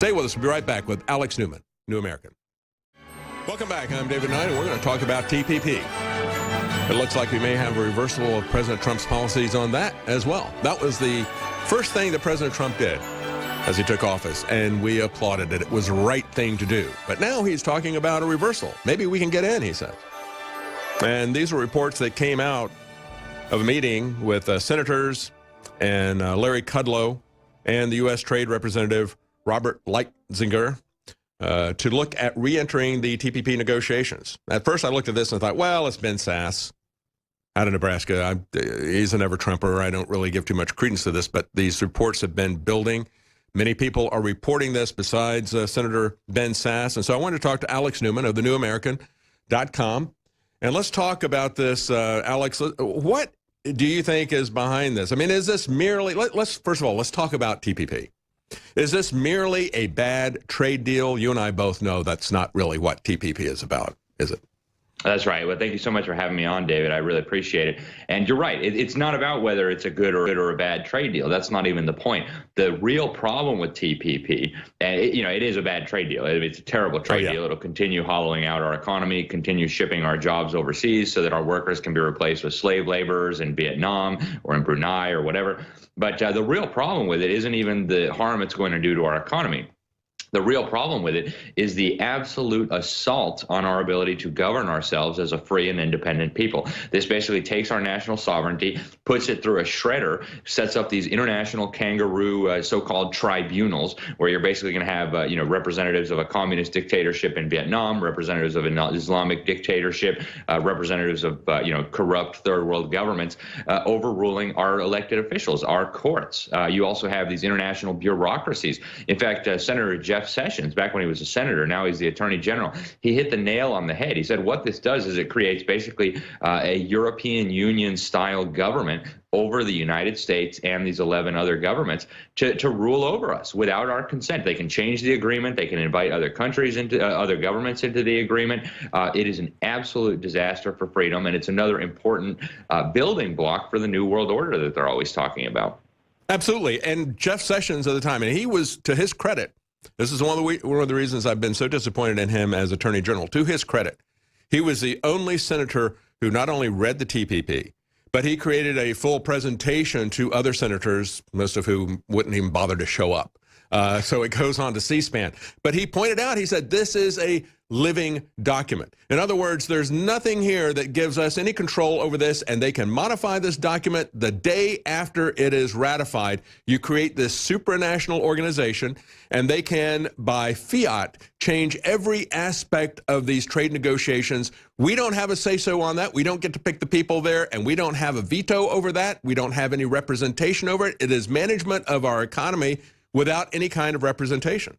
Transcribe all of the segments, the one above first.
Stay with us. We'll be right back with Alex Newman, New American. Welcome back. I'm David Knight, and we're going to talk about TPP. It looks like we may have a reversal of President Trump's policies on that as well. That was the first thing that President Trump did as he took office, and we applauded it. It was the right thing to do. But now he's talking about a reversal. Maybe we can get in, he says. And these are reports that came out of a meeting with senators and Larry Krudlow and the U.S. Trade Representative Robert Lighthizer to look at re-entering the TPP negotiations. At first, I looked at this and thought, well, it's Ben Sasse out of Nebraska. He's a never-Trumper. I don't really give too much credence to this, but these reports have been building. Many people are reporting this besides Senator Ben Sasse. And so I wanted to talk to Alex Newman of the NewAmerican.com. And let's talk about this, Alex. What do you think is behind this? I mean, is this merely, first of all, let's talk about TPP. Is this merely a bad trade deal? You and I both know that's not really what TPP is about, is it? That's right. Well, thank you so much for having me on, David. I really appreciate it. And you're right. It's not about whether it's a good or a bad trade deal. That's not even the point. The real problem with TPP, and it is a bad trade deal. It's a terrible trade deal. It'll continue hollowing out our economy, continue shipping our jobs overseas so that our workers can be replaced with slave laborers in Vietnam or in Brunei or whatever. But the real problem with it isn't even the harm it's going to do to our economy. The real problem with it is the absolute assault on our ability to govern ourselves as a free and independent people. This basically takes our national sovereignty, puts it through a shredder, sets up these international kangaroo so-called tribunals, where you're basically going to have representatives of a communist dictatorship in Vietnam, representatives of an Islamic dictatorship, representatives of corrupt third world governments overruling our elected officials, our courts. You also have these international bureaucracies. In fact, Senator Jeff Sessions, back when he was a senator, now he's the attorney general, he hit the nail on the head. He said what this does is it creates basically a European Union style government over the United States and these 11 other governments to rule over us without our consent. They can change the agreement. They can invite other countries into other governments into the agreement. It is an absolute disaster for freedom, and it's another important building block for the new world order that they're always talking about. Absolutely. And Jeff Sessions at the time, and he was, to his credit, this is one of the reasons I've been so disappointed in him as Attorney General. To his credit, he was the only senator who not only read the TPP, but he created a full presentation to other senators, most of whom wouldn't even bother to show up. So it goes on to C-SPAN. But he pointed out, he said, this is a living document. In other words, there's nothing here that gives us any control over this, and they can modify this document the day after it is ratified. You create this supranational organization, and they can, by fiat, change every aspect of these trade negotiations. We don't have a say-so on that. We don't get to pick the people there, and we don't have a veto over that. We don't have any representation over it. It is management of our economy without any kind of representation.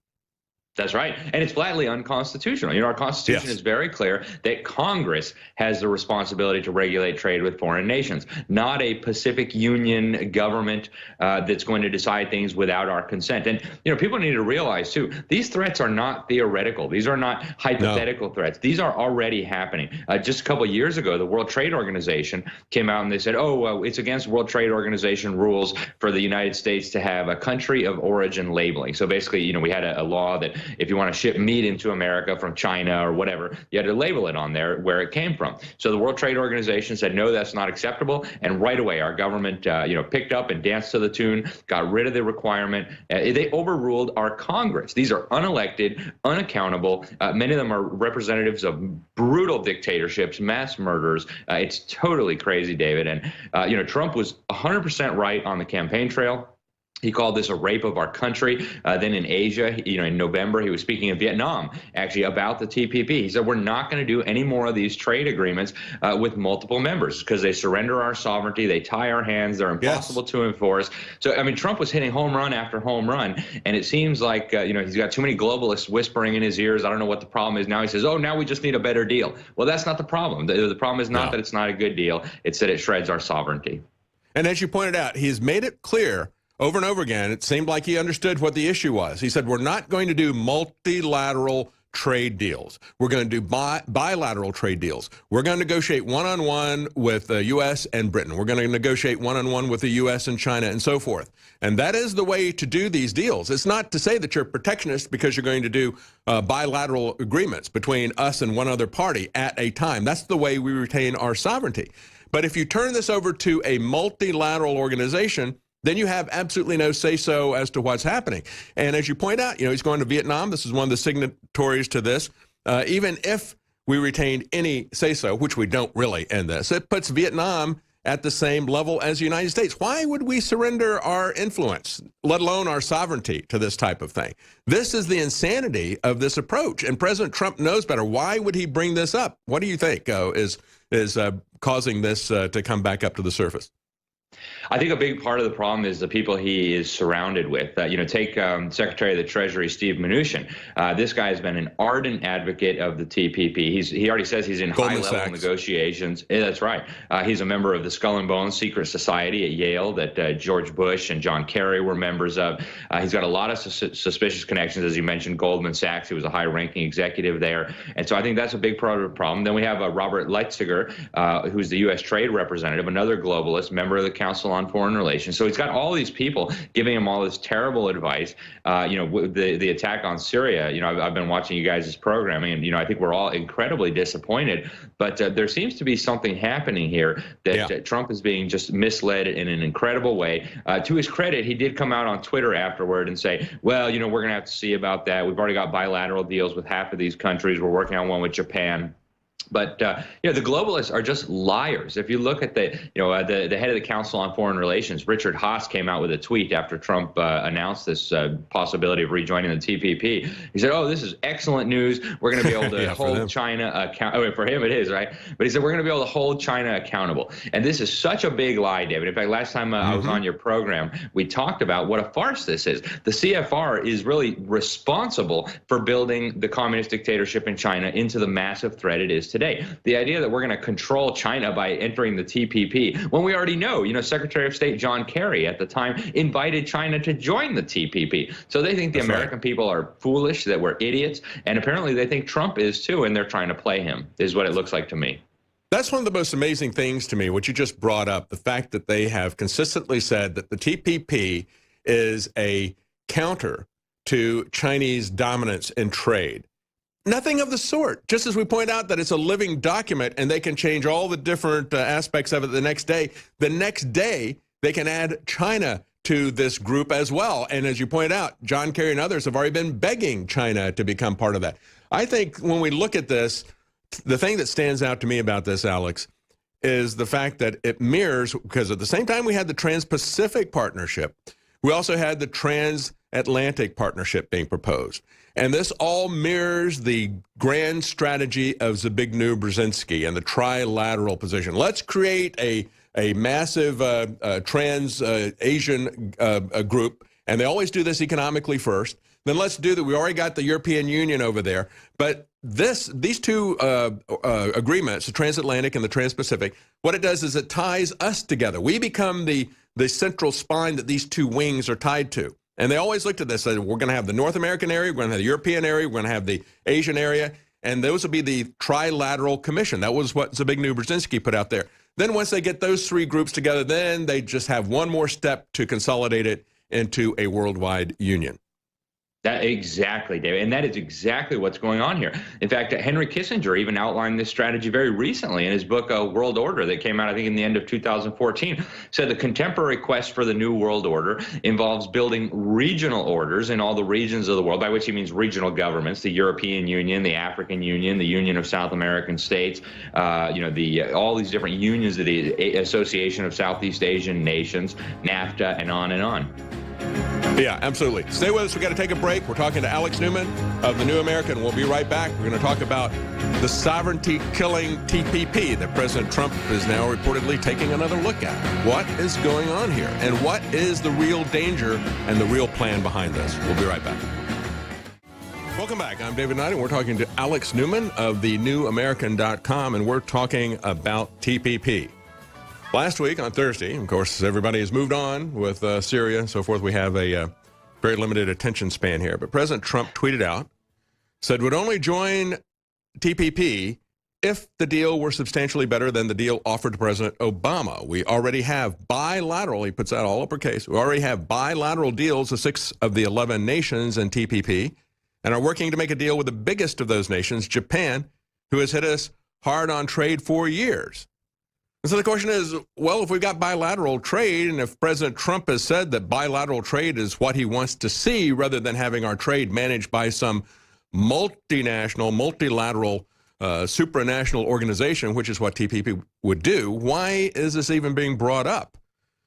That's right. And it's flatly unconstitutional. Our Constitution is very clear that Congress has the responsibility to regulate trade with foreign nations, not a Pacific Union government that's going to decide things without our consent. And, people need to realize, too, these threats are not theoretical. These are not hypothetical threats. These are already happening. Just a couple of years ago, the World Trade Organization came out and they said, it's against World Trade Organization rules for the United States to have a country of origin labeling. So basically, we had a law that if you want to ship meat into America from China or whatever, you had to label it on there where it came from. So the World Trade Organization said, no, that's not acceptable. And right away, our government, picked up and danced to the tune, got rid of the requirement. They overruled our Congress. These are unelected, unaccountable. Many of them are representatives of brutal dictatorships, mass murders. It's totally crazy, David. And, Trump was 100% right on the campaign trail. He called this a rape of our country. Then in Asia, in November, he was speaking in Vietnam, actually, about the TPP. He said, we're not going to do any more of these trade agreements with multiple members because they surrender our sovereignty. They tie our hands. They're impossible to enforce. So, Trump was hitting home run after home run. And it seems like, he's got too many globalists whispering in his ears. I don't know what the problem is. Now he says, now we just need a better deal. Well, that's not the problem. The problem is not that it's not a good deal. It's that it shreds our sovereignty. And as you pointed out, he's made it clear over and over again, it seemed like he understood what the issue was. He said, we're not going to do multilateral trade deals. We're going to do bilateral trade deals. We're going to negotiate one-on-one with the U.S. and Britain. We're going to negotiate one-on-one with the U.S. and China and so forth. And that is the way to do these deals. It's not to say that you're protectionist because you're going to do bilateral agreements between us and one other party at a time. That's the way we retain our sovereignty. But if you turn this over to a multilateral organization, then you have absolutely no say-so as to what's happening. And as you point out, he's going to Vietnam. This is one of the signatories to this. Even if we retained any say-so, which we don't really in this, it puts Vietnam at the same level as the United States. Why would we surrender our influence, let alone our sovereignty, to this type of thing? This is the insanity of this approach, and President Trump knows better. Why would he bring this up? What do you think is causing this to come back up to the surface? I think a big part of the problem is the people he is surrounded with. Take Secretary of the Treasury Steve Mnuchin. This guy has been an ardent advocate of the TPP. He already says he's in high-level negotiations. Yeah, that's right. He's a member of the Skull and Bones secret society at Yale that George Bush and John Kerry were members of. He's got a lot of suspicious connections, as you mentioned, Goldman Sachs. He was a high-ranking executive there. And so I think that's a big part of the problem. Then we have Robert Leitziger, who's the U.S. Trade Representative, another globalist, member of the Council on Foreign Relations. So he's got all these people giving him all this terrible advice. The attack on Syria, I've been watching you guys' programming, and, I think we're all incredibly disappointed. But there seems to be something happening here that Trump is being just misled in an incredible way. To his credit, he did come out on Twitter afterward and say, well, we're going to have to see about that. We've already got bilateral deals with half of these countries. We're working on one with Japan. But the globalists are just liars. If you look at the head of the Council on Foreign Relations, Richard Haas, came out with a tweet after Trump announced this possibility of rejoining the TPP. He said, "Oh, this is excellent news. We're going to be able to hold China accountable." For him, it is, right? But he said, "We're going to be able to hold China accountable." And this is such a big lie, David. In fact, last time I was on your program, we talked about what a farce this is. The CFR is really responsible for building the communist dictatorship in China into the massive threat it is today. The idea that we're going to control China by entering the TPP, when we already know, Secretary of State John Kerry at the time invited China to join the TPP. So they think the American people are foolish, that we're idiots, and apparently they think Trump is too, and they're trying to play him, is what it looks like to me. That's one of the most amazing things to me, what you just brought up, the fact that they have consistently said that the TPP is a counter to Chinese dominance in trade. Nothing of the sort. Just as we point out that it's a living document and they can change all the different aspects of it the next day they can add China to this group as well. And as you point out, John Kerry and others have already been begging China to become part of that. I think when we look at this, the thing that stands out to me about this, Alex, is the fact that it mirrors, because at the same time we had the Trans-Pacific Partnership, we also had the Transatlantic Partnership being proposed. And this all mirrors the grand strategy of Zbigniew Brzezinski and the trilateral position. Let's create a massive trans-Asian group, and they always do this economically first. Then let's do that. We already got the European Union over there. But these two agreements, the Transatlantic and the Trans-Pacific, what it does is it ties us together. We become the central spine that these two wings are tied to. And they always looked at this and said, we're going to have the North American area, we're going to have the European area, we're going to have the Asian area, and those will be the Trilateral Commission. That was what Zbigniew Brzezinski put out there. Then once they get those three groups together, then they just have one more step to consolidate it into a worldwide union. Exactly, David. And that is exactly what's going on here. In fact, Henry Kissinger even outlined this strategy very recently in his book, World Order, that came out, I think, in the end of 2014. Said the contemporary quest for the new world order involves building regional orders in all the regions of the world, by which he means regional governments, the European Union, the African Union, the Union of South American States, all these different unions of the Association of Southeast Asian Nations, NAFTA, and on and on. Yeah, absolutely. Stay with us. We've got to take a break. We're talking to Alex Newman of the New American. We'll be right back. We're going to talk about the sovereignty-killing TPP that President Trump is now reportedly taking another look at. What is going on here? And what is the real danger and the real plan behind this? We'll be right back. Welcome back. I'm David Knight, and we're talking to Alex Newman of the NewAmerican.com, and we're talking about TPP. Last week on Thursday, of course, everybody has moved on with Syria and so forth. We have a very limited attention span here. But President Trump tweeted out said would only join TPP if the deal were substantially better than the deal offered to President Obama. We already have bilateral, he puts that all uppercase, we already have bilateral deals with 6 of the 11 nations in TPP and are working to make a deal with the biggest of those nations, Japan, who has hit us hard on trade for years. And so the question is, well, if we've got bilateral trade, and if President Trump has said that bilateral trade is what he wants to see rather than having our trade managed by some multinational, multilateral, supranational organization, which is what TPP would do, why is this even being brought up?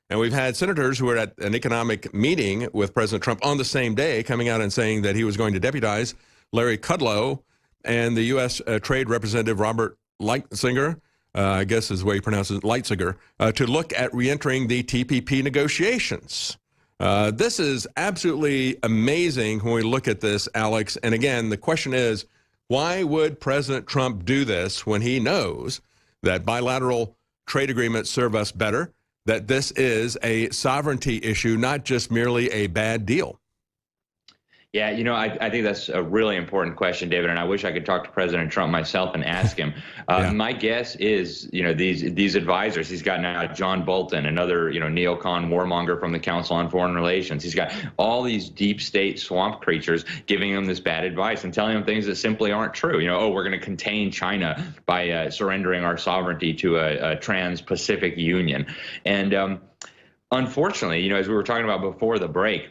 And we've had senators who were at an economic meeting with President Trump on the same day coming out and saying that he was going to deputize Larry Krudlow and the U.S. Trade Representative Robert Lighthizer, I guess is the way he pronounces it, Lighthizer, to look at reentering the TPP negotiations. This is absolutely amazing when we look at this, Alex. And again, the question is, why would President Trump do this when he knows that bilateral trade agreements serve us better, that this is a sovereignty issue, not just merely a bad deal? Yeah, I think that's a really important question, David, and I wish I could talk to President Trump myself and ask him. My guess is, these advisors, he's got now John Bolton, another, neocon warmonger from the Council on Foreign Relations. He's got all these deep state swamp creatures giving him this bad advice and telling him things that simply aren't true. We're going to contain China by surrendering our sovereignty to a trans-Pacific union. And unfortunately, as we were talking about before the break,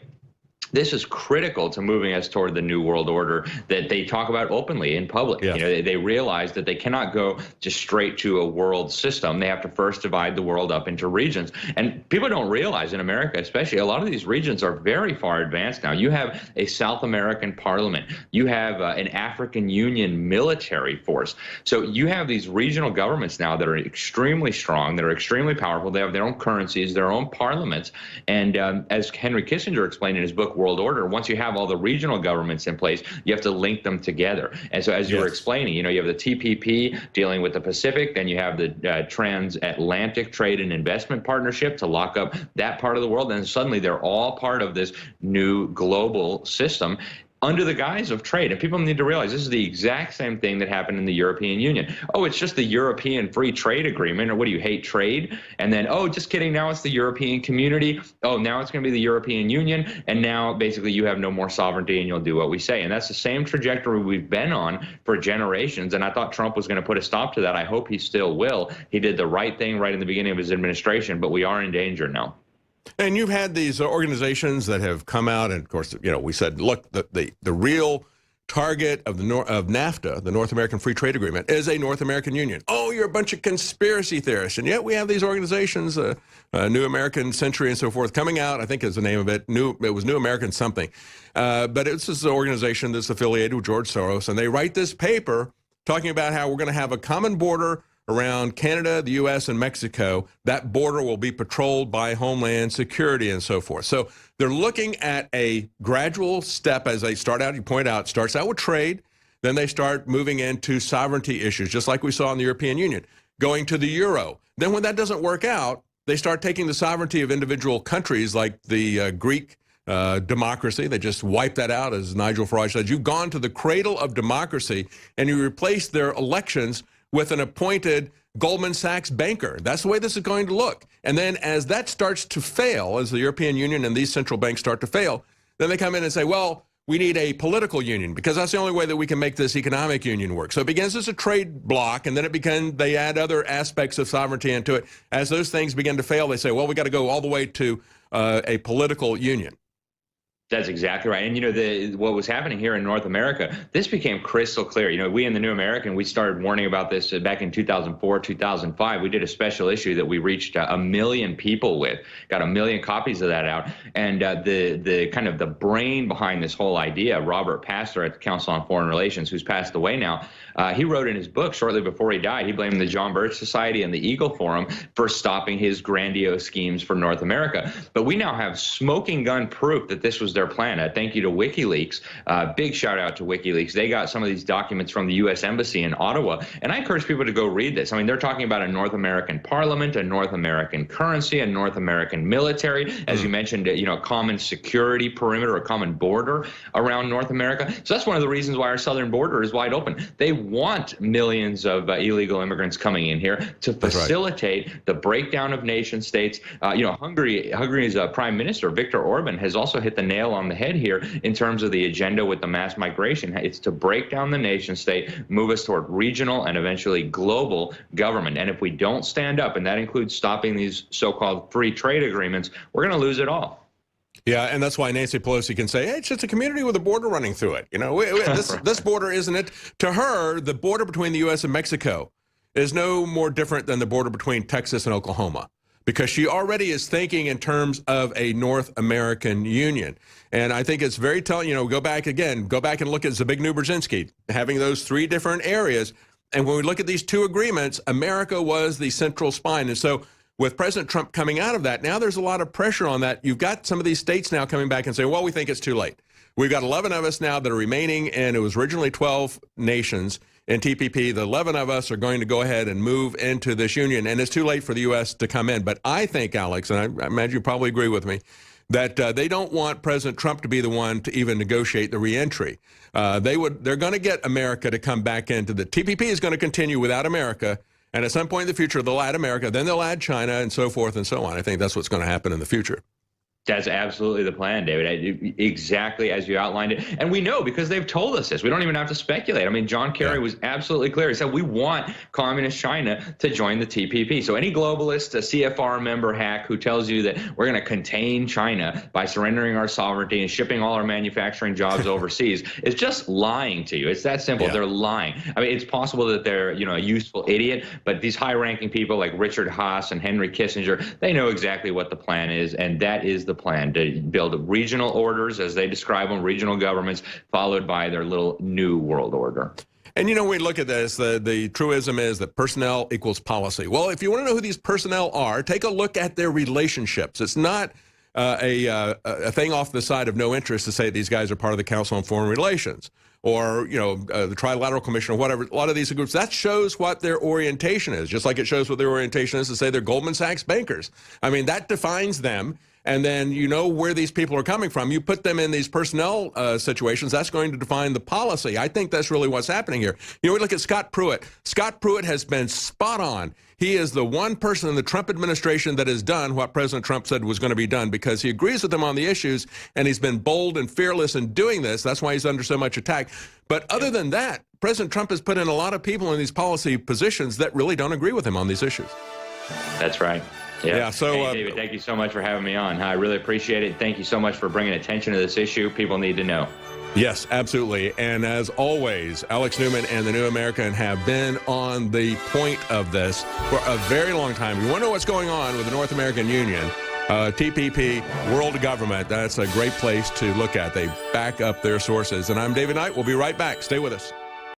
this is critical to moving us toward the New World Order that they talk about openly in public. Yes. They realize that they cannot go just straight to a world system. They have to first divide the world up into regions. And people don't realize in America, especially, a lot of these regions are very far advanced now. You have a South American parliament. You have an African Union military force. So you have these regional governments now that are extremely strong, that are extremely powerful. They have their own currencies, their own parliaments. And as Henry Kissinger explained in his book, World Order, once you have all the regional governments in place, you have to link them together. And so as you were explaining, you have the TPP dealing with the Pacific, then you have the Transatlantic Trade and Investment Partnership to lock up that part of the world, and suddenly they're all part of this new global system under the guise of trade. And people need to realize this is the exact same thing that happened in the European Union. Oh, it's just the European Free Trade Agreement, or what do you hate trade? And then, oh, just kidding, now it's the European Community. Oh, now it's going to be the European Union. And now basically you have no more sovereignty and you'll do what we say. And that's the same trajectory we've been on for generations. And I thought Trump was going to put a stop to that. I hope he still will. He did the right thing right in the beginning of his administration, but we are in danger now. And you've had these organizations that have come out, and of course, we said, look, the real target of NAFTA, the North American Free Trade Agreement, is a North American Union. Oh, you're a bunch of conspiracy theorists. And yet we have these organizations, New American Century and so forth, coming out, I think is the name of it. It was New American something. But it's this organization that's affiliated with George Soros, and they write this paper talking about how we're going to have a common border around Canada, the U.S., and Mexico. That border will be patrolled by Homeland Security and so forth. So they're looking at a gradual step as they start out. You point out, starts out with trade, then they start moving into sovereignty issues, just like we saw in the European Union, going to the euro. Then when that doesn't work out, they start taking the sovereignty of individual countries like the Greek democracy. They just wipe that out, as Nigel Farage said. You've gone to the cradle of democracy, and you replace their elections with an appointed Goldman Sachs banker. That's the way this is going to look. And then as that starts to fail, as the European Union and these central banks start to fail, then they come in and say, well, we need a political union because that's the only way that we can make this economic union work. So it begins as a trade block, and then they add other aspects of sovereignty into it. As those things begin to fail, they say, well, we got to go all the way to a political union. That's exactly right. And, what was happening here in North America, this became crystal clear. We in the New American, we started warning about this back in 2004, 2005. We did a special issue that we reached 1 million people with, got 1 million copies of that out. And the kind of the brain behind this whole idea, Robert Pastor at the Council on Foreign Relations, who's passed away now, he wrote in his book shortly before he died, he blamed the John Birch Society and the Eagle Forum for stopping his grandiose schemes for North America. But we now have smoking gun proof that this was their plan. Thank you to WikiLeaks. Big shout out to WikiLeaks. They got some of these documents from the U.S. Embassy in Ottawa, and I encourage people to go read this. I mean, they're talking about a North American parliament, a North American currency, a North American military, as you mentioned, a common security perimeter, a common border around North America. So that's one of the reasons why our southern border is wide open. They want millions of illegal immigrants coming in here to facilitate the breakdown of nation states. Hungary's prime minister, Viktor Orban, has also hit the nail on the head here in terms of the agenda with the mass migration. It's to break down the nation state, move us toward regional and eventually global government. And if we don't stand up, and that includes stopping these so-called free trade agreements, we're going to lose it all. Yeah, and that's why Nancy Pelosi can say, hey, it's just a community with a border running through it. This border, isn't it? To her, the border between the U.S. and Mexico is no more different than the border between Texas and Oklahoma, because she already is thinking in terms of a North American Union. And I think it's very telling, go back and look at Zbigniew Brzezinski, having those three different areas. And when we look at these two agreements, America was the central spine. And so with President Trump coming out of that, now there's a lot of pressure on that. You've got some of these states now coming back and saying, well, we think it's too late. We've got 11 of us now that are remaining, and it was originally 12 nations in TPP. The 11 of us are going to go ahead and move into this union, and it's too late for the U.S. to come in. But I think, Alex, and I imagine you probably agree with me, that they don't want President Trump to be the one to even negotiate the reentry. They're going to get America to come back into the TPP. Is going to continue without America. And at some point in the future, they'll add America, then they'll add China, and so forth and so on. I think that's what's going to happen in the future. That's absolutely the plan, David. Exactly as you outlined it. And we know because they've told us this. We don't even have to speculate. I mean, John Kerry was absolutely clear. He said, we want communist China to join the TPP. So any globalist, a CFR member hack who tells you that we're going to contain China by surrendering our sovereignty and shipping all our manufacturing jobs overseas is just lying to you. It's that simple. Yeah. They're lying. I mean, it's possible that they're, a useful idiot, but these high-ranking people like Richard Haas and Henry Kissinger, they know exactly what the plan is, and that is the plan to build regional orders, as they describe them, regional governments, followed by their little new world order. And we look at this, the truism is that personnel equals policy. Well, if you want to know who these personnel are, take a look at their relationships. It's not a thing off the side of no interest to say these guys are part of the Council on Foreign Relations or, the Trilateral Commission or whatever. A lot of these groups, that shows what their orientation is, just like it shows what their orientation is to say they're Goldman Sachs bankers. I mean, that defines them. And then where these people are coming from. You put them in these personnel situations, that's going to define the policy. I think that's really what's happening here. We look at Scott Pruitt. Scott Pruitt has been spot on. He is the one person in the Trump administration that has done what President Trump said was going to be done, because he agrees with them on the issues, and he's been bold and fearless in doing this. That's why he's under so much attack. But other than that, President Trump has put in a lot of people in these policy positions that really don't agree with him on these issues. That's right. Yeah. So, hey, David, thank you so much for having me on. I really appreciate it. Thank you so much for bringing attention to this issue. People need to know. Yes, absolutely. And as always, Alex Newman and the New American have been on the point of this for a very long time. You want to know what's going on with the North American Union, TPP, world government, that's a great place to look at. They back up their sources. And I'm David Knight. We'll be right back. Stay with us.